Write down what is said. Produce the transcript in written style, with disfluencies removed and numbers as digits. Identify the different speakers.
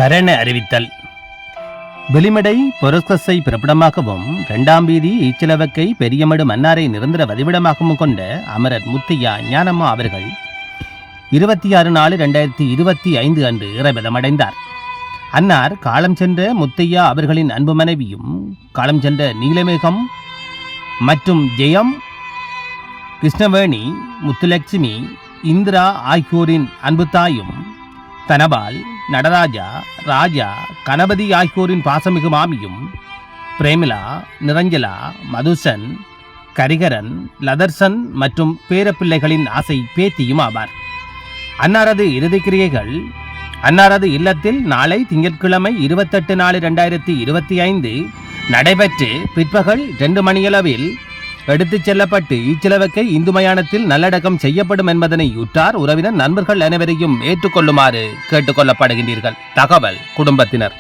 Speaker 1: மரண அறிவித்தல். வெளிமடை பொருஸ்கஸை பிறப்பிடமாகவும் 2ஆம் வீதி ஈச்சிலவக்கை பெரியமடு மன்னாரை நிரந்தர வதிவிடமாகவும் கொண்ட அமரர் முத்தையா ஞானம்மா அவர்கள் 26/4/2025 அன்று இறைபதமடைந்தார். அன்னார் காலம் சென்ற முத்தையா அவர்களின் அன்பு மனைவியும், காலம் சென்ற நீலமேகம் மற்றும் ஜெயம், கிருஷ்ணவேணி, முத்துலட்சுமி, இந்திரா ஆகியோரின் அன்பு தாயும், தனபால், நடராஜா, ராஜா, கணபதி ஆகியோரின் பாசமிகு மாமியும், பிரேமிலா, நிரஞ்சலா, மதுசன், கரிகரன், லதர்சன் மற்றும் பேரப்பிள்ளைகளின் ஆசை பேத்தியும் ஆவார். அன்னாரது இறுதிக்கிரியைகள் அன்னாரது இல்லத்தில் நாளை திங்கட்கிழமை 28/4/2025 நடைபெற்று பிற்பகல் 2 மணியளவில் எடுத்துச் செல்லப்பட்டு ஈச்சிலவக்கை இந்து மயானத்தில் நல்லடக்கம் செய்யப்படும் என்பதனை உற்றார் உறவினர் நண்பர்கள் அனைவரையும் ஏற்றுக்கொள்ளுமாறு கேட்டுக்கொள்ளப்படுகின்றீர்கள். தகவல் குடும்பத்தினர்.